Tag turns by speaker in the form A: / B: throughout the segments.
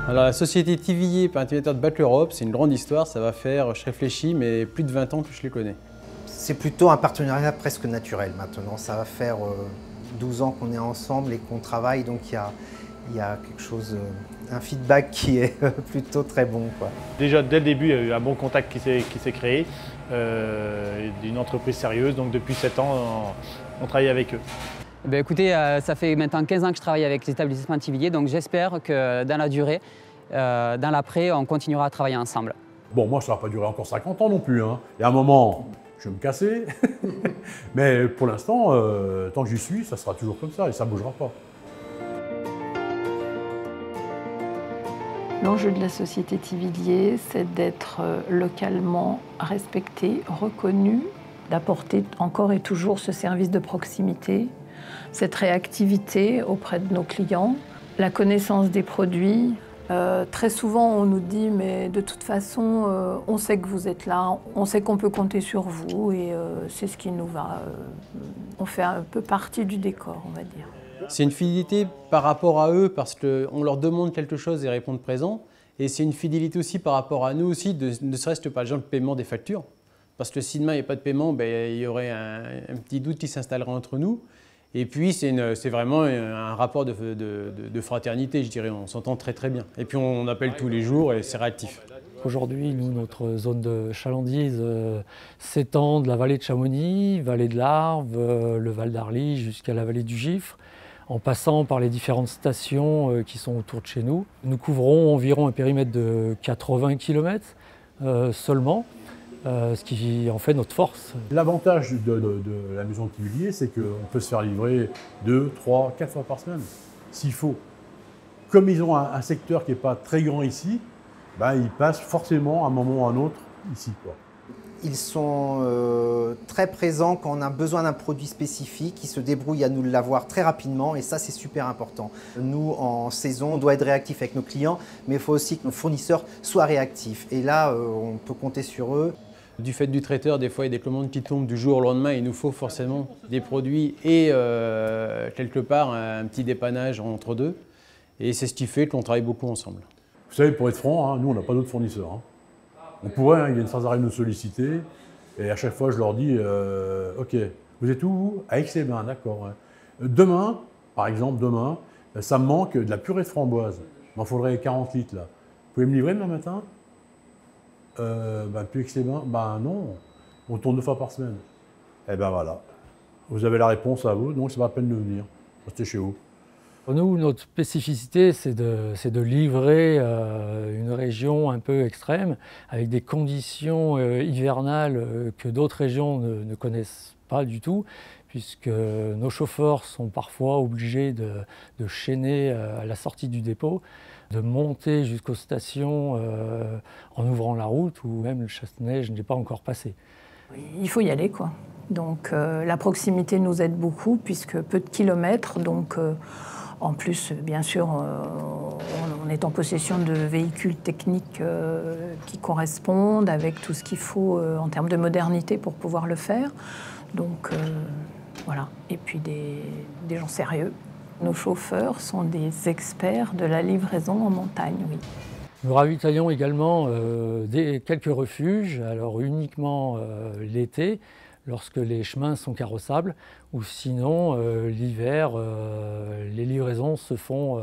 A: Alors la société Thivillier, peinture de Bac Europe, c'est une grande histoire, ça va faire, je réfléchis, mais plus de 20 ans que je les connais.
B: C'est plutôt un partenariat presque naturel maintenant, ça va faire 12 ans qu'on est ensemble et qu'on travaille, donc il y a quelque chose, un feedback qui est plutôt très bon, quoi.
C: Déjà dès le début, il y a eu un bon contact qui s'est créé, d'une entreprise sérieuse, donc depuis 7 ans, on travaille avec eux.
D: Ben écoutez, ça fait maintenant 15 ans que je travaille avec l'établissement Thivillier, donc j'espère que dans la durée, dans l'après, on continuera à travailler ensemble.
E: Bon, moi, ça ne va pas durer encore 50 ans non plus, hein. Il y a un moment, je vais me casser, mais pour l'instant, tant que j'y suis, ça sera toujours comme ça et ça ne bougera pas.
F: L'enjeu de la société Thivillier, c'est d'être localement respecté, reconnu, d'apporter encore et toujours ce service de proximité, cette réactivité auprès de nos clients, la connaissance des produits. Très souvent, on nous dit « mais de toute façon, on sait que vous êtes là, on sait qu'on peut compter sur vous et c'est ce qui nous va. » On fait un peu partie du décor, on va dire.
A: C'est une fidélité par rapport à eux parce qu'on leur demande quelque chose et ils répondent présent. Et c'est une fidélité aussi par rapport à nous aussi, ne serait-ce que par exemple le paiement des factures. Parce que si demain il n'y a pas de paiement, ben, il y aurait un petit doute qui s'installerait entre nous. Et puis c'est vraiment un rapport de fraternité, je dirais, on s'entend très très bien. Et puis on appelle tous les jours et c'est réactif.
G: Aujourd'hui, nous, notre zone de chalandise s'étend de la vallée de Chamonix, vallée de l'Arve, le Val d'Arly jusqu'à la vallée du Gifre, en passant par les différentes stations qui sont autour de chez nous. Nous couvrons environ un périmètre de 80 km seulement. Ce qui en fait notre force.
E: L'avantage de la maison de Thivillier, c'est qu'on peut se faire livrer 2, 3, 4 fois par semaine, s'il faut. Comme ils ont un secteur qui n'est pas très grand ici, ben, ils passent forcément à un moment ou à un autre ici, quoi.
B: Ils sont très présents quand on a besoin d'un produit spécifique, ils se débrouillent à nous l'avoir très rapidement et ça c'est super important. Nous en saison on doit être réactifs avec nos clients mais il faut aussi que nos fournisseurs soient réactifs et là on peut compter sur eux.
A: Du fait du traiteur, des fois il y a des commandes qui tombent du jour au lendemain, il nous faut forcément des produits et quelque part un petit dépannage entre deux. Et c'est ce qui fait qu'on travaille beaucoup ensemble.
E: Vous savez, pour être franc, hein, nous on n'a pas d'autres fournisseurs. Hein. On pourrait, hein, ils viennent sans arrêt nous solliciter et à chaque fois je leur dis ok, vous êtes où vous? À Aix-les-Bains, d'accord. Ouais. Demain, par exemple, demain, ça me manque de la purée de framboise. Il m'en faudrait 40 litres là. Vous pouvez me livrer demain matin? Puis Aix-les-Bains, ben non, on tourne 2 fois par semaine. Et ben voilà, vous avez la réponse à vous, donc c'est pas la peine de venir, restez chez vous.
G: Nous, notre spécificité, c'est de livrer une région un peu extrême, avec des conditions hivernales que d'autres régions ne connaissent pas du tout, puisque nos chauffeurs sont parfois obligés de chaîner à la sortie du dépôt, de monter jusqu'aux stations en ouvrant la route, où même le chasse-neige n'est pas encore passé.
F: Il faut y aller, quoi. Donc la proximité nous aide beaucoup, puisque peu de kilomètres, donc en plus, bien sûr, on est en possession de véhicules techniques qui correspondent, avec tout ce qu'il faut en termes de modernité pour pouvoir le faire. Donc voilà, et puis des gens sérieux. Nos chauffeurs sont des experts de la livraison en montagne, oui.
G: Nous ravitaillons également quelques refuges, alors uniquement l'été, lorsque les chemins sont carrossables, ou sinon l'hiver, les livraisons se font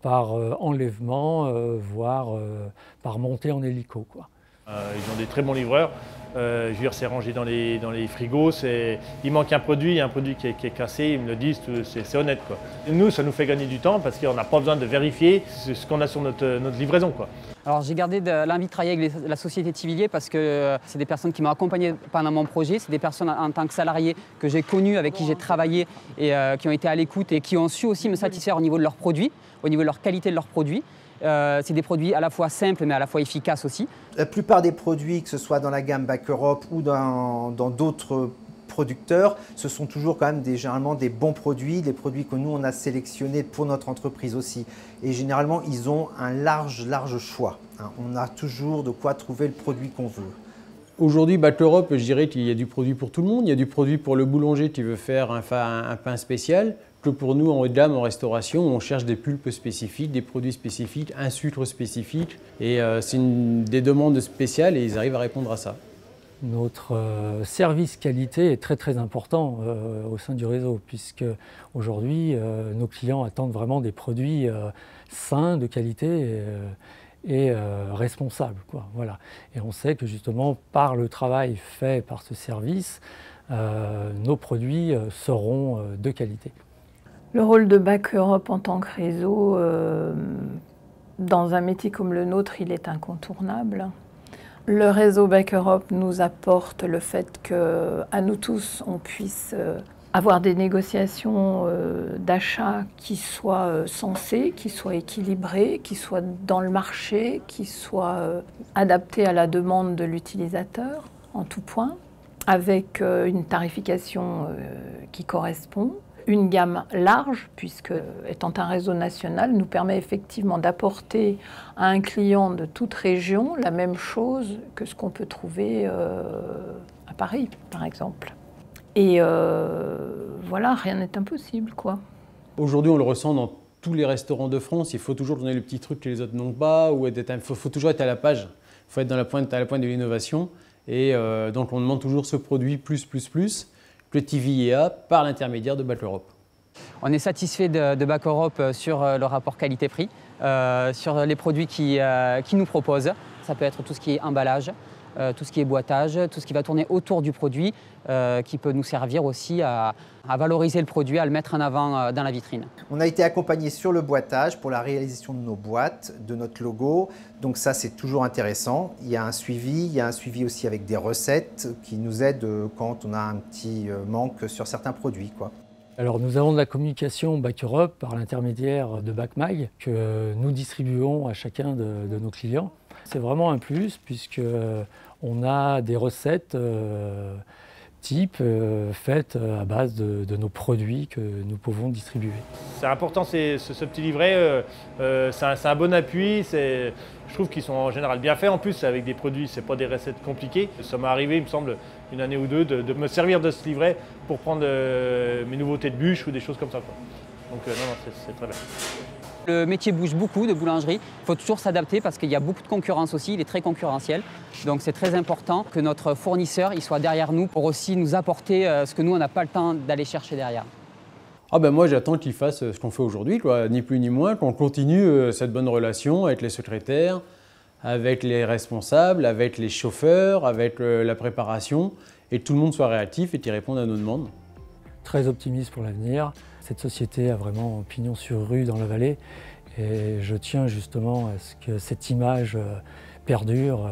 G: par enlèvement, voire par montée en hélico, quoi.
C: Ils ont des très bons livreurs. Je veux dire, c'est rangé dans les frigos. Il manque un produit qui est cassé, ils me le disent, c'est honnête, quoi. Nous, ça nous fait gagner du temps parce qu'on n'a pas besoin de vérifier ce qu'on a sur notre livraison, quoi.
D: Alors j'ai gardé l'envie de travailler avec la société Thivillier parce que c'est des personnes qui m'ont accompagné pendant mon projet, c'est des personnes en tant que salarié que j'ai connues, avec qui j'ai travaillé et qui ont été à l'écoute et qui ont su aussi me satisfaire au niveau de leurs produits, au niveau de leur qualité de leurs produits. C'est des produits à la fois simples mais à la fois efficaces aussi.
B: La plupart des produits, que ce soit dans la gamme Bac Europe ou dans d'autres producteurs, ce sont toujours quand même généralement des bons produits, des produits que nous on a sélectionnés pour notre entreprise aussi. Et généralement ils ont un large choix. Hein. On a toujours de quoi trouver le produit qu'on veut.
A: Aujourd'hui, Bac Europe, je dirais qu'il y a du produit pour tout le monde. Il y a du produit pour le boulanger qui veut faire un pain spécial, que pour nous, en haut de gamme, en restauration, on cherche des pulpes spécifiques, des produits spécifiques, un sucre spécifique. Et c'est des demandes spéciales et ils arrivent à répondre à ça.
G: Notre service qualité est très important au sein du réseau, puisque aujourd'hui, nos clients attendent vraiment des produits sains, de qualité et responsables, quoi. Voilà. Et on sait que justement, par le travail fait par ce service, nos produits seront de qualité.
F: Le rôle de Back Europe en tant que réseau, dans un métier comme le nôtre, il est incontournable. Le réseau Back Europe nous apporte le fait qu'à nous tous, on puisse avoir des négociations d'achat qui soient sensées, qui soient équilibrées, qui soient dans le marché, qui soient adaptées à la demande de l'utilisateur en tout point, avec une tarification qui correspond. Une gamme large, puisque étant un réseau national, nous permet effectivement d'apporter à un client de toute région la même chose que ce qu'on peut trouver à Paris, par exemple. Et voilà, rien n'est impossible, quoi.
A: Aujourd'hui, on le ressent dans tous les restaurants de France. Il faut toujours donner le petit truc que les autres n'ont pas, ou il faut toujours être à la page. Il faut être à la pointe de l'innovation. Et donc, on demande toujours ce produit plus. Le TVIA par l'intermédiaire de Back Europe.
D: On est satisfait de Back Europe sur le rapport qualité-prix, sur les produits qu'ils nous proposent. Ça peut être tout ce qui est emballage, tout ce qui est boîtage, tout ce qui va tourner autour du produit, qui peut nous servir aussi à valoriser le produit, à le mettre en avant dans la vitrine.
B: On a été accompagné sur le boîtage pour la réalisation de nos boîtes, de notre logo. Donc ça, c'est toujours intéressant. Il y a un suivi aussi avec des recettes qui nous aident quand on a un petit manque sur certains produits, quoi.
G: Alors nous avons de la communication Back Europe par l'intermédiaire de BackMag que nous distribuons à chacun de nos clients. C'est vraiment un plus puisque on a des recettes type faites à base de nos produits que nous pouvons distribuer.
C: C'est important ce petit livret, c'est un bon appui. Je trouve qu'ils sont en général bien faits. En plus, avec des produits, ce n'est pas des recettes compliquées. Ça m'est arrivé, il me semble, une année ou deux, de me servir de ce livret pour prendre mes nouveautés de bûches ou des choses comme ça, quoi. Donc non, c'est très bien.
D: Le métier bouge beaucoup de boulangerie. Il faut toujours s'adapter parce qu'il y a beaucoup de concurrence aussi, il est très concurrentiel. Donc c'est très important que notre fournisseur il soit derrière nous pour aussi nous apporter ce que nous, on n'a pas le temps d'aller chercher derrière.
A: Ah ben moi j'attends qu'ils fassent ce qu'on fait aujourd'hui, ni plus ni moins, qu'on continue cette bonne relation avec les secrétaires, avec les responsables, avec les chauffeurs, avec la préparation, et que tout le monde soit réactif et qu'ils répondent à nos demandes.
G: Très optimiste pour l'avenir. Cette société a vraiment pignon sur rue dans la vallée et je tiens justement à ce que cette image perdure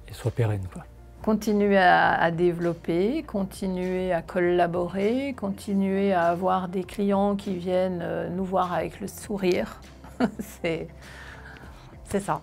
G: et soit pérenne, quoi.
F: Continuer à développer, continuer à collaborer, continuer à avoir des clients qui viennent nous voir avec le sourire. C'est ça.